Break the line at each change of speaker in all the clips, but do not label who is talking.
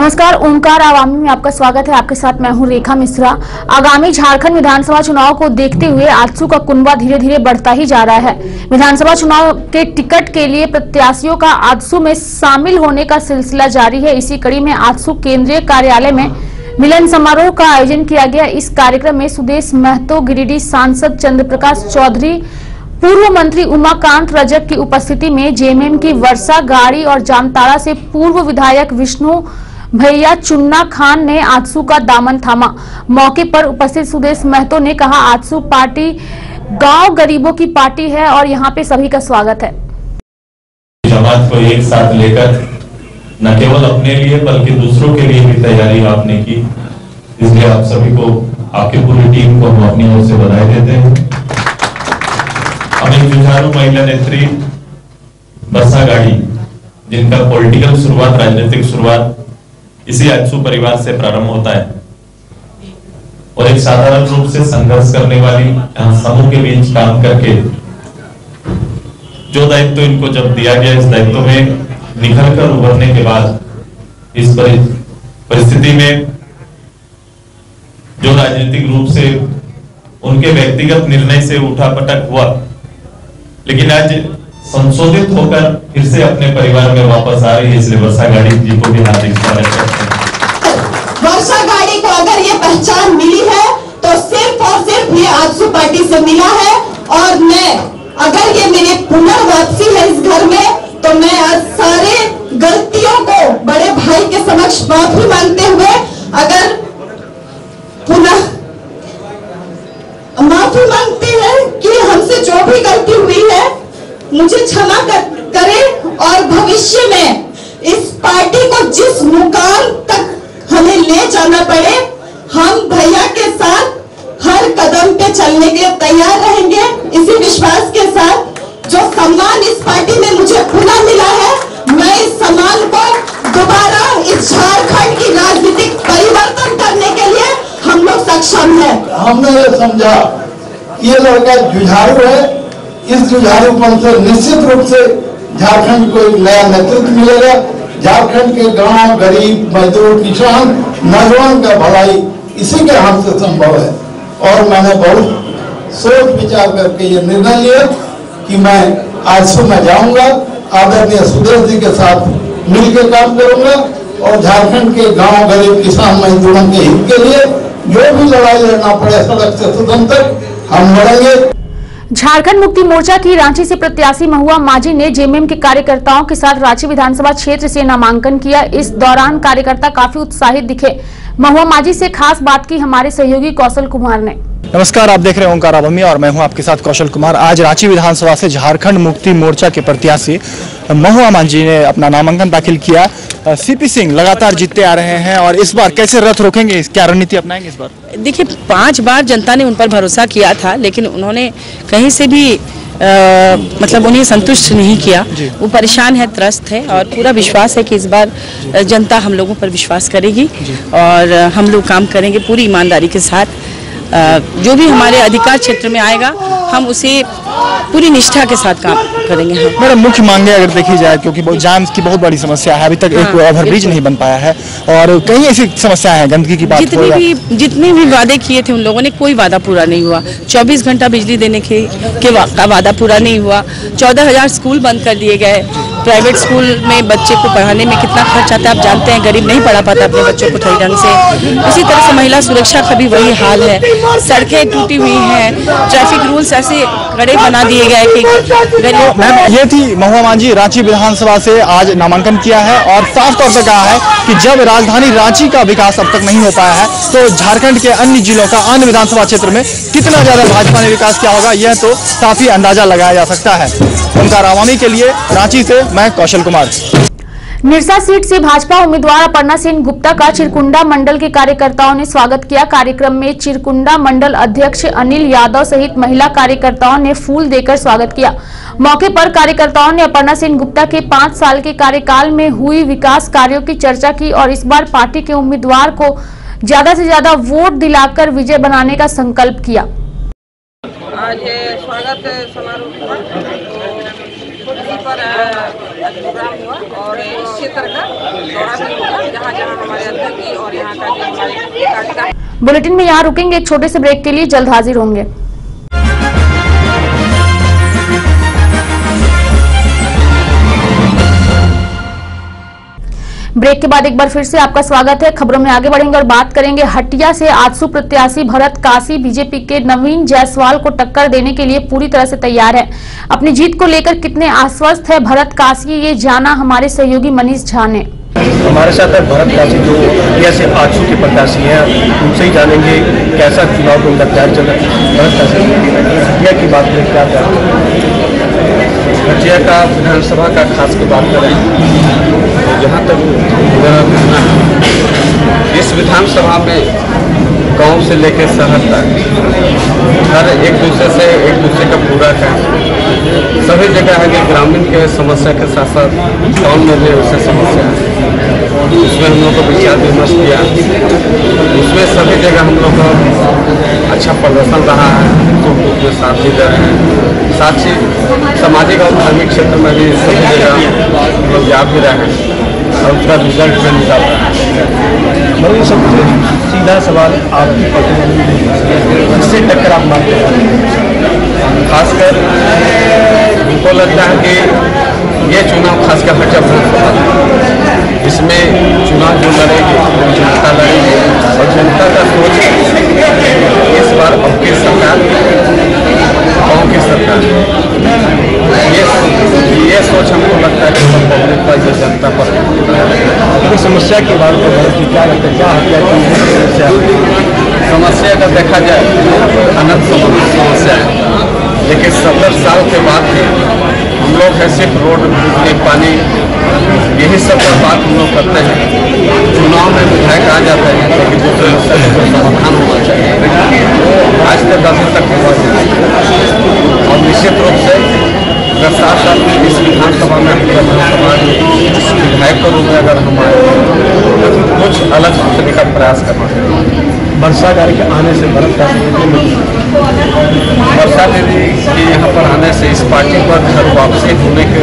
नमस्कार, ओंकार आवामी में आपका स्वागत है। आपके साथ मैं हूं रेखा मिश्रा। आगामी झारखंड विधानसभा चुनाव को देखते हुए आजसू का कुनबा धीरे धीरे बढ़ता ही जा रहा है। विधानसभा चुनाव के टिकट के लिए प्रत्याशियों का आजसू में शामिल होने का सिलसिला जारी है। इसी कड़ी में आजसू केंद्रीय कार्यालय में मिलन समारोह का आयोजन किया गया। इस कार्यक्रम में सुदेश महतो, गिरिडीह सांसद चंद्र प्रकाश चौधरी, पूर्व मंत्री उमाकांत रजक की उपस्थिति में जेएमएम की वर्षा गाड़ी और जामताड़ा से पूर्व विधायक विष्णु भैया चुन्ना खान ने आजसू का दामन थामा। मौके पर उपस्थित सुदेश महतो ने कहा, आजसू पार्टी गांव गरीबों की पार्टी है और यहां पे सभी का स्वागत है।
समाज को एक साथ लेकर न केवल अपने लिए बल्कि दूसरों के लिए भी तैयारी आपने की, इसलिए आप सभी को, आपकी पूरी टीम को हम अपनी ओर से बधाई देते हैं। हम एक जुझारू महिला नेत्री वर्षा गाड़ी, जिनका पॉलिटिकल शुरुआत, राजनीतिक शुरुआत इसी आजसू परिवार से प्रारंभ होता है और एक साधारण रूप से संघर्ष करने वाली समूह के बीच काम करके जो दायित्व इनको जब दिया गया, इस दायित्व में निखर कर उभरने के बाद इस परिस्थिति में जो राजनीतिक रूप से उनके व्यक्तिगत निर्णय से उठापटक हुआ, लेकिन आज संशोधित होकर फिर से अपने परिवार में वापस आ रही है, इसलिए वर्षा गाड़ी जी को भी हार्दिक स्वागत करते हैं।
वर्षा गाड़ी को अगर ये पहचान मिली है तो सिर्फ और सिर्फ ये आजसू पार्टी से मिला है। और मैं, अगर ये मेरी पुनर्वापसी है इस घर में, तो मैं आज सारे गलतियों को बड़े भाई के समक्ष माफी मांगते हुए, अगर पुनः माफी मांगती है कि हमसे जो भी गलती हुई है मुझे क्षमा करें और भविष्य में इस पार्टी को जिस मुकाम तक हमें ले जाना पड़े, हम भैया के साथ हर कदम पे चलने के लिए तैयार रहेंगे। इसी विश्वास के साथ जो सम्मान इस पार्टी में मुझे पुनः मिला है, मैं इस सम्मान को दोबारा इस झारखंड की राजनीतिक परिवर्तन करने के लिए हम लोग सक्षम है।
हमने ये समझा ये लड़का जुझारू है, इस जुझारूपन से निश्चित रूप से झारखंड को एक नया नेतृत्व मिलेगा। झारखंड के गांव, गरीब, मजदूर, किसान, नौजवान का भलाई इसी के हाथ से संभव है। और मैंने बहुत सोच विचार करके ये निर्णय लिया कि मैं आजसू में जाऊंगा, आदरणीय सुदेश जी के साथ मिलकर काम करूंगा और झारखंड के गांव, गरीब, किसान, मजदूरों के हित के लिए जो भी लड़ाई लड़ना पड़े सड़क से सदन तक हम लड़ेंगे।
झारखंड मुक्ति मोर्चा की रांची से प्रत्याशी महुआ माझी ने जेएमएम के कार्यकर्ताओं के साथ रांची विधानसभा क्षेत्र से नामांकन किया। इस दौरान कार्यकर्ता काफी उत्साहित दिखे। महुआ माझी से खास बात की हमारे सहयोगी कौशल कुमार ने।
नमस्कार, आप देख रहे हैं ओंकार आवामी और मैं हूं आपके साथ कौशल कुमार। आज रांची विधानसभा से झारखंड मुक्ति मोर्चा के प्रत्याशी महुआ माझी ने अपना नामांकन दाखिल किया। सीपी सिंह लगातार जीतते आ रहे हैं और इस बार कैसे रथ रोकेंगे, क्या रणनीति अपनाएंगे इस बार?
देखिए, 5 बार जनता ने उन पर भरोसा किया था, लेकिन उन्होंने कहीं से भी मतलब उन्हें संतुष्ट नहीं किया। वो परेशान है, त्रस्त है और पूरा विश्वास है कि इस बार जनता हम लोगों पर विश्वास करेगी और हम लोग काम करेंगे पूरी ईमानदारी के साथ। जो भी हमारे अधिकार क्षेत्र में आएगा हम उसे पूरी निष्ठा के साथ काम करेंगे।
मैडम, मुख्य मांगे अगर देखी जाए, क्योंकि जाम की बहुत बड़ी समस्या है, अभी तक एक ओवरब्रिज नहीं बन पाया है और कई ऐसी समस्या है, गंदगी की बात
जितने भी वादे किए थे उन लोगों ने कोई वादा पूरा नहीं हुआ। 24 घंटा बिजली देने का वादा पूरा नहीं हुआ। 14,000 स्कूल बंद कर दिए गए। प्राइवेट स्कूल में बच्चे को पढ़ाने में कितना खर्च आता है आप जानते हैं। गरीब नहीं पढ़ा पाता अपने बच्चों को सही ढंग से। उसी तरह से महिला सुरक्षा का भी वही हाल है। सड़कें टूटी हुई हैं, ट्रैफिक रूल्स ऐसे कड़े बना दिए गए कि
मैम, ये थी महुआ माझी, रांची विधानसभा से आज नामांकन किया है और साफ तौर पर कहा है कि जब राजधानी रांची का विकास अब तक नहीं हो पाया है तो झारखंड के अन्य जिलों का, अन्य विधानसभा क्षेत्र में कितना ज्यादा भाजपा ने विकास किया होगा, यह तो काफी अंदाजा लगाया जा सकता है। ओंकार आवामी के लिए रांची से मैं कौशल कुमार।
निरसा सीट से भाजपा उम्मीदवार अपर्णा सेन गुप्ता का चिरकुंडा मंडल के कार्यकर्ताओं ने स्वागत किया। कार्यक्रम में चिरकुंडा मंडल अध्यक्ष अनिल यादव सहित महिला कार्यकर्ताओं ने फूल देकर स्वागत किया। मौके पर कार्यकर्ताओं ने अपर्णा सेन गुप्ता के 5 साल के कार्यकाल में हुई विकास कार्यों की चर्चा की और इस बार पार्टी के उम्मीदवार को ज्यादा से ज्यादा वोट दिलाकर विजय बनाने का संकल्प किया।
आज स्वागत समारोह इसी पर प्रोग्राम हुआ और इस क्षेत्र का दौरा भी हुआ, जहाँ जहाँ हमारे अध्यक्ष और यहाँ का जो हमारे कार्यक्रम।
बुलेटिन में यहाँ रुकेंगे, एक छोटे से ब्रेक के लिए, जल्द हाजिर होंगे। ब्रेक के बाद एक बार फिर से आपका स्वागत है। खबरों में आगे बढ़ेंगे और बात करेंगे हटिया से आजसू प्रत्याशी भरत कासी बीजेपी के नवीन जायसवाल को टक्कर देने के लिए पूरी तरह से तैयार है। अपनी जीत को लेकर कितने आश्वस्त है भरत कासी, ये जाना हमारे सहयोगी मनीष झा ने।
हमारे साथ है भरत कासी जो हटिया से आजसू के प्रत्याशी हैं, उनसे ही जानेंगे कैसा चुनाव को तैयार चल रहा है। भरत कासी, हटिया की बात करें, क्या हटिया का विधानसभा का खास की बात करें, जहाँ तक मेरा कहना है, इस विधानसभा में गांव से लेकर शहर तक हर एक दूसरे का पूरा है। सभी जगह है कि ग्रामीण के समस्या के साथ साथ टाउन में भी वैसे समस्या है, उसमें हम लोग को विचार विमर्श किया। उसमें सभी जगह हम लोग का अच्छा प्रदर्शन रहा है, तो उसमें साथ ही रहे हैं। साथ ही सामाजिक और धार्मिक क्षेत्र में भी सभी जगह हम लोग जा भी रहे हैं और उसका रिजल्ट में निकाल रहा है।
मेरी सबसे सीधा सवाल आपकी किससे टक्कर आप मानते हैं?
खासकर हमको लगता है कि ये चुनाव खासकर हटिया विधानसभा, इसमें चुनाव जो लड़ेगी जनता लड़ेगी और जनता का सोच इस बार अब की सरकार गाँव की सरकार, ये सोच हमको लगता है कि पब्लिक पर जो जनता पर
अपनी समस्या की बात को क्या लगता है, क्या हटिया की
समस्या का देखा जाए अनंत समस्या है, लेकिन 70 साल के बाद भी हम लोग है सिर्फ रोड, बिजली, पानी, यही सब का बात हम लोग करते हैं। चुनाव में विधायक आ जाते हैं, लेकिन जो समस्या का समाधान होना चाहिए वो आज तक 10 तक हुआ है। और निश्चित रूप से अगर 7 साल में इस विधानसभा में इस विधायक के रूप में अगर हमारे कुछ अलग सोचने का प्रयास करना चाहिए।
वर्षा गाड़ी के आने से भरत
वर्षा दीदी के यहाँ पर आने से इस पार्टी पर घर वापसी होने के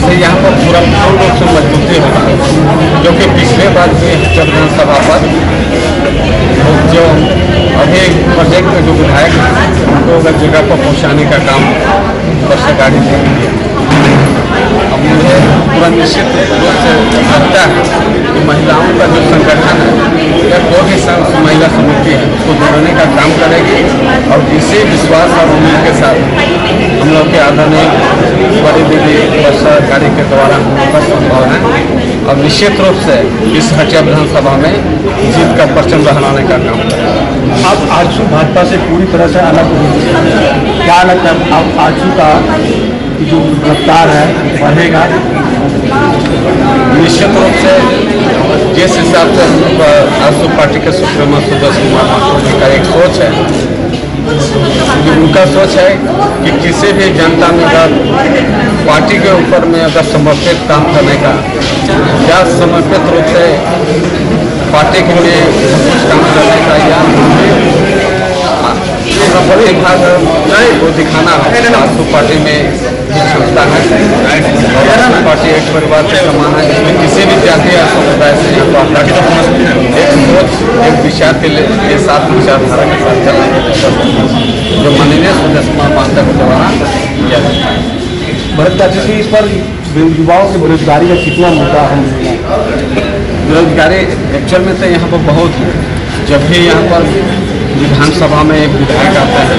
से यहाँ पर पूरा पूर्ण रूप से मजबूती होगा, जो कि पिछले बार भी हटिया विधानसभा पर जो अभी प्रोजेक्ट में जो विधायक उनको अगर जगह पर पहुँचाने का काम वर्षा गाड़ी देंगे। अब मुझे पूरा निश्चित रूप से लगता है कि महिलाओं का जो संगठन है या कोई भी महिला समिति है उसको जोड़ने का काम करेगी और इसी विश्वास और उम्मीद के साथ हम लोग के आदरणीय बड़ी दीदी वर्षा गाड़ी के द्वारा हम लोग का संभव है और निश्चित रूप से इस हटिया विधानसभा में जीत का परचम लहराने का काम करेंगे।
आप आजसू भाजपा से पूरी तरह से अलग हो, क्या लगता है आप आजसू का जो रफ्तार है बढ़ेगा?
निश्चित रूप से जिस हिसाब से आजसू पार्टी के सुप्रीमो सुदर्शन कुमार महतो का एक सोच है, उनका सोच है कि किसी भी जनता में अगर पार्टी के ऊपर में अगर समर्पित काम करने का या समर्पित रूप से पार्टी के लिए कुछ काम करने का या एक भाग वो दिखाना आजसू पार्टी में क्षमता है और आजसू पार्टी एक परिवार के समान है, जिसमें किसी भी जाति या समुदाय से एक सोच एक विचार के साथ विचारधारा के साथ चलने की जो माननीय सुदर्शन कुमार महतो के द्वारा किया जाता है।
भरत कासी जी, इस पर युवाओं की बेरोजगारी का कितना मुद्दा है?
बेरोजगारी एक्चुअल में तो यहाँ पर बहुत है। जब भी यहाँ पर विधानसभा में एक विधायक आता है,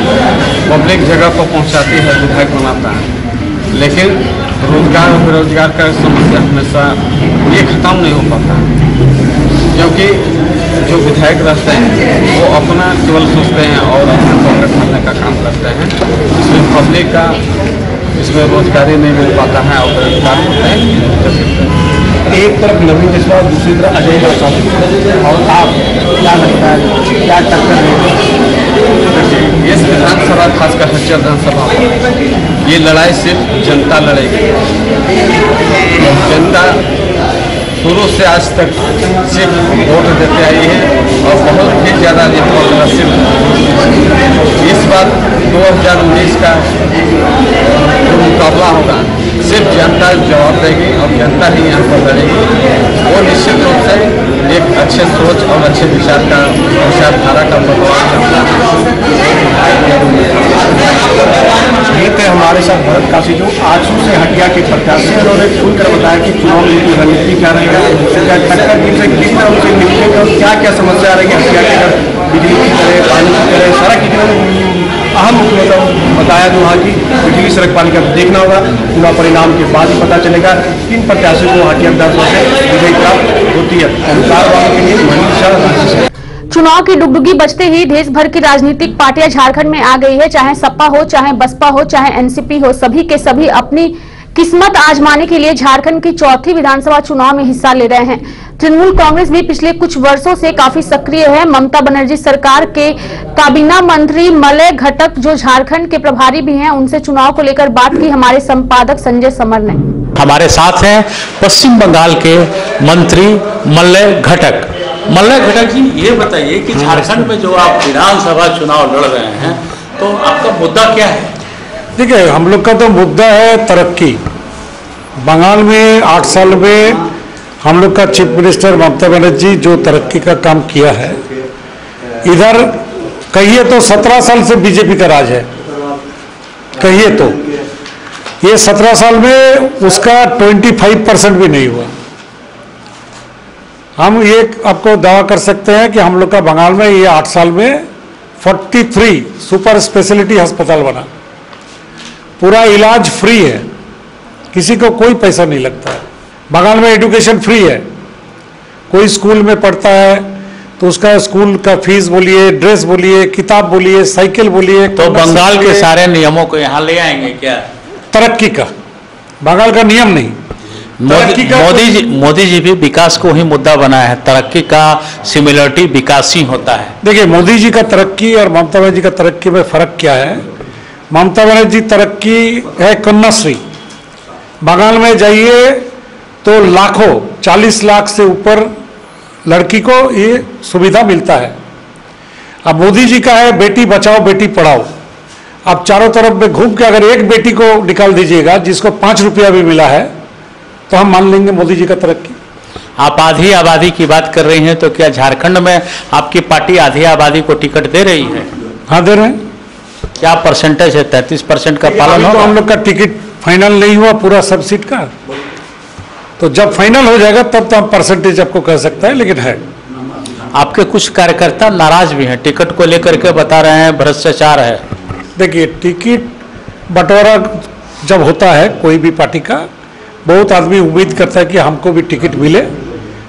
पब्लिक जगह पर पहुँचाती है, विधायक बनाता है, लेकिन रोजगार और बेरोजगार का समस्या हमेशा ये खत्म नहीं हो पाता, क्योंकि जो विधायक रहते हैं वो अपना केवल सोचते हैं और अपना पॉकेट भरने का काम करते हैं। इसमें पब्लिक का इसमें रोजगारी नहीं मिल पाता है और बेरोजगार होते हैं।
एक तरफ नवीन जायसवाल, दूसरी तरफ अजय राउत, और आप क्या लगता है क्या टक्कर है
इस विधानसभा, खासकर हटिया विधानसभा ये लड़ाई सिर्फ जनता लड़ेगी। जनता शुरू से आज तक सिर्फ वोट देते आई है और बहुत ही ज़्यादा सिर्फ इस बार 2019 का जो मुकाबला होगा सिर्फ जनता जवाब देगी और जनता ही यहाँ पर लड़ेगी। वो निश्चित रूप से एक अच्छे सोच और अच्छे विचारधारा का भगवान करता है।
ये थे हमारे साथ भरत काशी जो आजसू से हटिया के प्रत्याशी हैं। उन्होंने खुलकर बताया कि चुनाव की रणनीति क्या रहेगा, क्या टक्कर किसे कितना उनसे निकलेगा और क्या क्या समस्या रहेगी हटिया के अंदर, बिजली की तरह, पानी की तरह, सड़क की तरह अहम मतलब बताया जो वहाँ की बिजली सड़क पानी का देखना होगा। चुनाव परिणाम के बाद ही पता चलेगा किन प्रत्याशी को हटिया विधानसभा से विजयी प्राप्त होती है। के लिए मनीषा।
चुनाव की डुगडुगी बजते ही देश भर की राजनीतिक पार्टियां झारखंड में आ गई है। चाहे सपा हो, चाहे बसपा हो, चाहे एनसीपी हो, सभी के सभी अपनी किस्मत आजमाने के लिए झारखंड की चौथी विधानसभा चुनाव में हिस्सा ले रहे हैं। तृणमूल कांग्रेस भी पिछले कुछ वर्षों से काफी सक्रिय है। ममता बनर्जी सरकार के काबीना मंत्री मलय घटक जो झारखंड के प्रभारी भी हैं, उनसे चुनाव को लेकर बात की हमारे संपादक संजय समर ने।
हमारे साथ हैं पश्चिम बंगाल के मंत्री मलय घटक। मलय घटक जी, ये बताइए कि झारखंड में जो आप विधानसभा चुनाव लड़ रहे हैं तो आपका मुद्दा क्या है?
देखिए, हम लोग का तो मुद्दा है तरक्की। बंगाल में 8 साल में हम लोग का चीफ मिनिस्टर ममता बनर्जी जो तरक्की का काम किया है, इधर कहिए तो 17 साल से बीजेपी का राज है, कहिए तो ये 17 साल में उसका 25% भी नहीं हुआ। हम ये आपको दावा कर सकते हैं कि हम लोग का बंगाल में ये 8 साल में 43 सुपर स्पेशलिटी अस्पताल बना, पूरा इलाज फ्री है, किसी को कोई पैसा नहीं लगता है। बंगाल में एजुकेशन फ्री है, कोई स्कूल में पढ़ता है तो उसका स्कूल का फीस बोलिए, ड्रेस बोलिए, किताब बोलिए, साइकिल बोलिए।
तो बंगाल के सारे नियमों को यहाँ ले आएंगे क्या?
तरक्की का बंगाल का नियम नहीं।
मोदी जी भी विकास को ही मुद्दा बनाया है, तरक्की का सिमिलरिटी विकास ही होता है।
देखिए, मोदी जी का तरक्की और ममता बनर्जी का तरक्की में फर्क क्या है? ममता बनर्जी तरक्की है कन्याश्री। बंगाल में जाइए तो लाखों 40 लाख से ऊपर लड़की को ये सुविधा मिलता है। अब मोदी जी का है बेटी बचाओ बेटी पढ़ाओ। अब चारों तरफ में घूम के अगर एक बेटी को निकाल दीजिएगा जिसको 5 रुपया भी मिला है तो हम मान लेंगे मोदी जी का तरक्की।
आप आधी आबादी की बात कर रही हैं, तो क्या झारखंड में आपकी पार्टी आधी आबादी को टिकट दे रही है?
हाँ, दे रहे हैं।
क्या परसेंटेज है? 33% का पालन
होगा। हम लोग का टिकट फाइनल नहीं हुआ पूरा सब सीट का, तो जब फाइनल हो जाएगा तब तो हम परसेंटेज आपको कह सकते हैं, लेकिन है।
आपके कुछ कार्यकर्ता नाराज भी हैं, टिकट को लेकर के बता रहे हैं भ्रष्टाचार है।
देखिए, टिकट बंटवारा जब होता है कोई भी पार्टी का, बहुत आदमी उम्मीद करता है कि हमको भी टिकट मिले।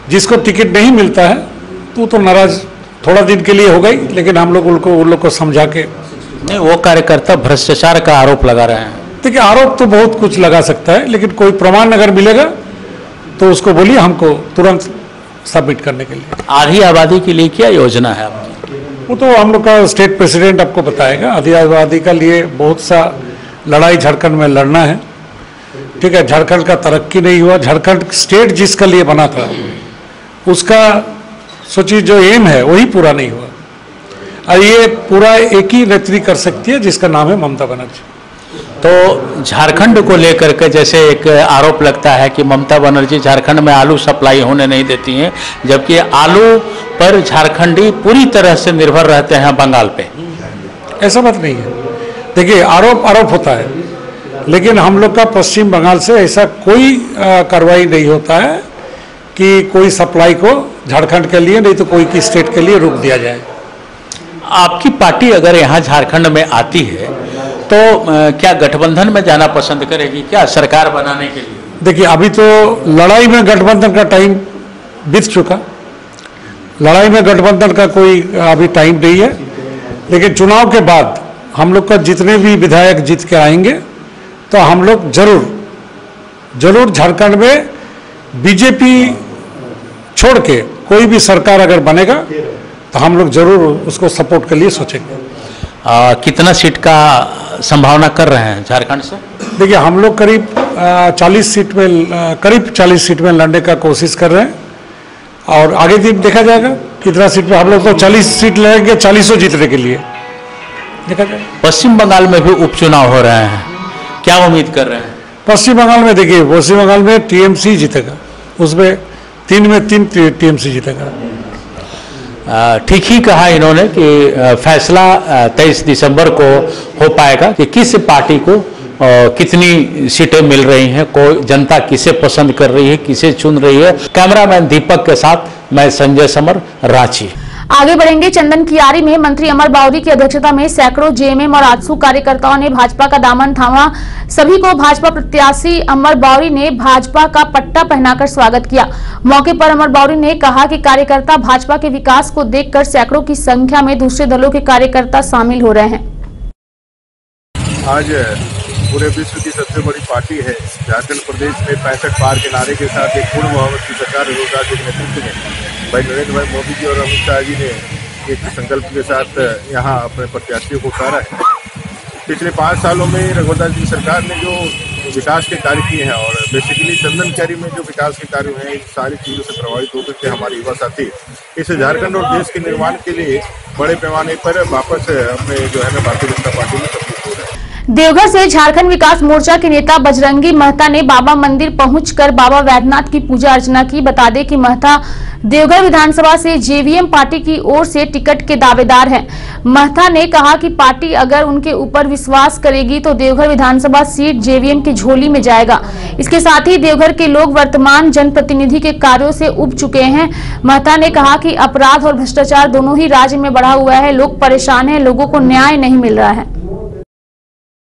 जिसको टिकट नहीं मिलता है तो नाराज थोड़ा दिन के लिए हो गई, लेकिन हम लोग उन लोग को समझा के।
नहीं, वो कार्यकर्ता भ्रष्टाचार का आरोप लगा रहे हैं।
देखिए, आरोप तो बहुत कुछ लगा सकता है, लेकिन कोई प्रमाण अगर मिलेगा तो उसको बोलिए हमको तुरंत सबमिट करने के लिए।
आधी आबादी के लिए क्या योजना है आपकी?
वो तो हम लोग का स्टेट प्रेसिडेंट आपको बताएगा। आधी आबादी का लिए बहुत सा लड़ाई झारखंड में लड़ना है। ठीक है, झारखंड का तरक्की नहीं हुआ। झारखंड स्टेट जिसका लिए बना था उसका सोचिए जो एम है वही पूरा नहीं हुआ, और ये पूरा एक ही नेत्री कर सकती है जिसका नाम है ममता बनर्जी।
तो झारखंड को लेकर के जैसे एक आरोप लगता है कि ममता बनर्जी झारखंड में आलू सप्लाई होने नहीं देती हैं, जबकि आलू पर झारखंडी पूरी तरह से निर्भर रहते हैं बंगाल पे।
ऐसा बात नहीं है। देखिए, आरोप होता है, लेकिन हम लोग का पश्चिम बंगाल से ऐसा कोई कार्रवाई नहीं होता है कि कोई सप्लाई को झारखंड के लिए नहीं तो कोई की स्टेट के लिए रोक दिया जाए।
आपकी पार्टी अगर यहाँ झारखंड में आती है तो क्या गठबंधन में जाना पसंद करेगी क्या सरकार बनाने के लिए?
देखिए, अभी तो लड़ाई में गठबंधन का टाइम बीत चुका। लड़ाई में गठबंधन का कोई अभी टाइम नहीं है, लेकिन चुनाव के बाद हम लोग का जितने भी विधायक जीत के आएंगे तो हम लोग जरूर झारखंड में बीजेपी छोड़ के कोई भी सरकार अगर बनेगा तो हम लोग जरूर उसको सपोर्ट के लिए सोचेंगे।
कितना सीट का संभावना कर रहे हैं झारखंड से?
देखिए, हम लोग करीब 40 सीट में लड़ने का कोशिश कर रहे हैं, और आगे दिन देखा जाएगा कितना सीट में। हम लोग तो 40 सीट लड़ेंगे 40 जीतने के लिए, देखा जाएगा।
पश्चिम बंगाल में भी उपचुनाव हो रहे हैं, क्या उम्मीद कर रहे हैं?
पश्चिम बंगाल में देखिए, पश्चिम बंगाल में टीएमसी जीतेगा, उसमें 3 में 3 टीएमसी जीतेगा।
ठीक ही कहा इन्होंने कि फैसला 23 दिसंबर को हो पाएगा कि किस पार्टी को कितनी सीटें मिल रही हैं, कोई जनता किसे पसंद कर रही है, किसे चुन रही है। कैमरामैन दीपक के साथ मैं संजय समर, रांची।
आगे बढ़ेंगे। चंदन कियारी में मंत्री अमर बावरी की अध्यक्षता में सैकड़ों जेएमएम और आजसू कार्यकर्ताओं ने भाजपा का दामन थामा। सभी को भाजपा प्रत्याशी अमर बावरी ने भाजपा का पट्टा पहनाकर स्वागत किया। मौके पर अमर बावरी ने कहा कि कार्यकर्ता भाजपा के विकास को देखकर सैकड़ों की संख्या में दूसरे दलों के कार्यकर्ता शामिल हो रहे हैं।
आज पूरे विश्व की सबसे बड़ी पार्टी है झारखंड प्रदेश में 65 पार के नारे के साथ एक पूर्ण बहुमत की सरकार रघुवर के नेतृत्व में भाई नरेंद्र भाई मोदी जी और अमित शाह जी ने एक संकल्प के साथ यहाँ अपने प्रत्याशियों को उतारा है। पिछले 5 सालों में रघुवर जी सरकार ने जो विकास के कार्य किए हैं और बेसिकली चंदन कियारी में जो विकास के कार्य हैं, इन सारी चीज़ों से प्रभावित होकर के हमारे युवा साथी इस झारखंड और देश के निर्माण के लिए बड़े पैमाने पर वापस अपने जो है ना भारतीय जनता पार्टी में सम्मिलित हो रहे हैं।
देवघर से झारखंड विकास मोर्चा के नेता बजरंगी महता ने बाबा मंदिर पहुंचकर बाबा वैद्यनाथ की पूजा अर्चना की। बता दें कि महता देवघर विधानसभा से जेवीएम पार्टी की ओर से टिकट के दावेदार हैं। महता ने कहा कि पार्टी अगर उनके ऊपर विश्वास करेगी तो देवघर विधानसभा सीट जेवीएम की झोली में जाएगा। इसके साथ ही देवघर के लोग वर्तमान जनप्रतिनिधि के कार्यों से उब चुके हैं। महता ने कहा कि अपराध और भ्रष्टाचार दोनों ही राज्य में बढ़ा हुआ है, लोग परेशान हैं, लोगों को न्याय नहीं मिल रहा है।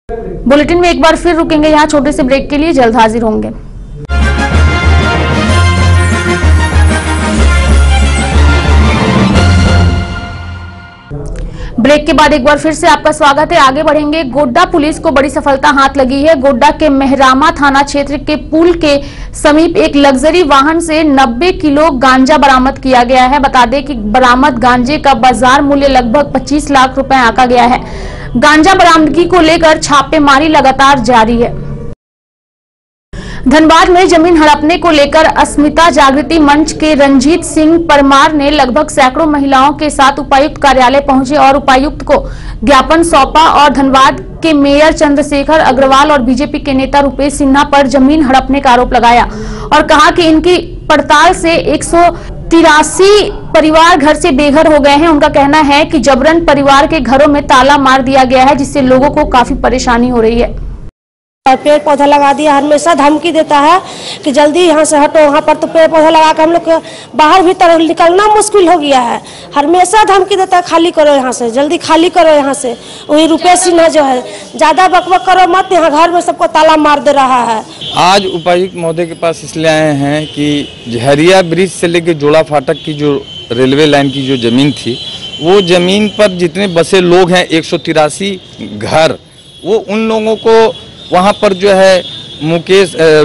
बुलेटिन में एक बार फिर रुकेंगे यहाँ छोटे से ब्रेक के लिए, जल्द हाजिर होंगे। ब्रेक के बाद एक बार फिर से आपका स्वागत है। आगे बढ़ेंगे। गोड्डा पुलिस को बड़ी सफलता हाथ लगी है। गोड्डा के मेहरामा थाना क्षेत्र के पुल के समीप एक लग्जरी वाहन से 90 किलो गांजा बरामद किया गया है। बता दें कि बरामद गांजे का बाजार मूल्य लगभग 25 लाख रुपए आंका गया है। गांजा बरामदगी को लेकर छापेमारी लगातार जारी है। धनबाद में जमीन हड़पने को लेकर अस्मिता जागृति मंच के रंजीत सिंह परमार ने लगभग सैकड़ों महिलाओं के साथ उपायुक्त कार्यालय पहुंचे और उपायुक्त को ज्ञापन सौंपा और धनबाद के मेयर चंद्रशेखर अग्रवाल और बीजेपी के नेता रुपेश सिन्हा पर जमीन हड़पने का आरोप लगाया और कहा कि इनकी पड़ताल से 183 परिवार घर से बेघर हो गए हैं। उनका कहना है कि जबरन परिवार के घरों में ताला मार दिया गया है, जिससे लोगों को काफी परेशानी हो रही है।
पेड़ पौधा लगा दिया, हमेशा धमकी देता है कि जल्दी यहाँ से हटो। वहाँ पर तो पेड़ पौधा लगा कर हम लोग बाहर भीतर निकलना मुश्किल हो गया है। हमेशा धमकी देता है खाली करो यहाँ से, जल्दी खाली करो यहाँ से। वही रुपेश सिन्हा जो है ज्यादा बकबक करो मत, यहाँ घर में सबको ताला मार दे रहा है।
आज उपायुक्त महोदय के पास इसलिए आए हैं कि झरिया ब्रिज से लेकर जोड़ा फाटक की जो रेलवे लाइन की जो जमीन थी, वो जमीन पर जितने बसे लोग हैं 183 घर, वो उन लोगों को वहाँ पर जो है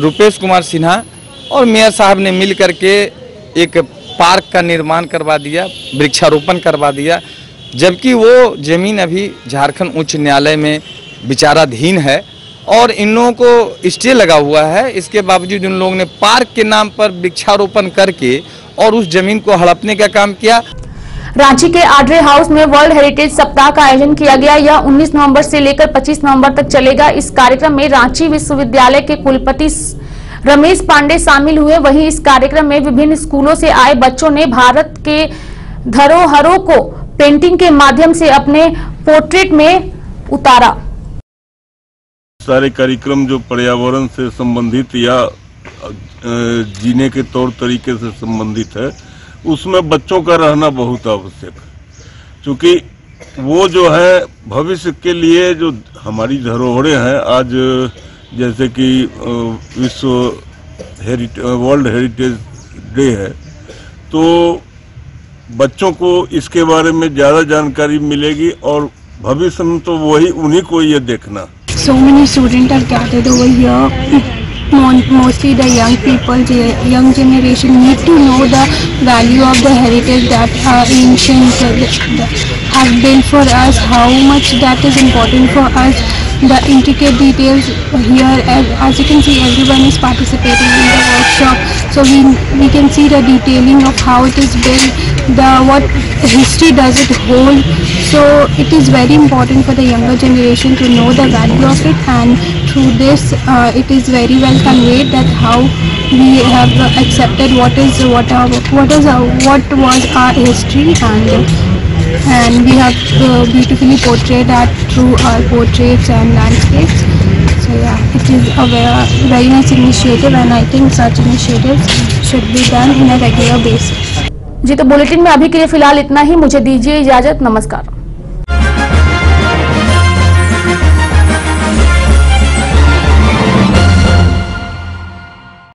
रुपेश कुमार सिन्हा और मेयर साहब ने मिल करके एक पार्क का निर्माण करवा दिया, वृक्षारोपण करवा दिया, जबकि वो जमीन अभी झारखंड उच्च न्यायालय में विचाराधीन है और इन लोगों को स्टे लगा हुआ है। इसके बावजूद उन लोगों ने पार्क के नाम पर वृक्षारोपण करके और उस जमीन को हड़पने का काम किया।
रांची के आड्रे हाउस में वर्ल्ड हेरिटेज सप्ताह का आयोजन किया गया। यह 19 नवंबर से लेकर 25 नवंबर तक चलेगा। इस कार्यक्रम में रांची विश्वविद्यालय के कुलपति रमेश पांडे शामिल हुए। वहीं इस कार्यक्रम में विभिन्न स्कूलों से आए बच्चों ने भारत के धरोहरों को पेंटिंग के माध्यम से अपने पोर्ट्रेट में उतारा।
सारे कार्यक्रम जो पर्यावरण से संबंधित या जीने के तौर तरीके से संबंधित है, उसमें बच्चों का रहना बहुत आवश्यक है, क्योंकि वो जो है भविष्य के लिए जो हमारी धरोहरें हैं, आज जैसे कि वर्ल्ड हेरिटेज डे है, तो बच्चों को इसके बारे में ज़्यादा जानकारी मिलेगी और भविष्य में तो वही उन्हीं को ये देखना।
So many students are gathered over here. Mostly the young people, the young generation need to know the value of the heritage that ancient have built for us, how much that is important for us. the intricate details here. As you can see, everyone is participating in the workshop, so we can see the detailing of how it is built, what history does it hold. So it is very important for the younger generation to know the value of it, and through this it is very well conveyed that how we have accepted what was our history, and we have beautifully portrayed that through our portraits and landscapes. So yeah, it is a very nice initiative, and I think such initiatives should be done in a regular basis.
जी, तो bulletin में अभी के लिए फिलहाल इतना ही। मुझे दीजिए इजाजत। नमस्कार।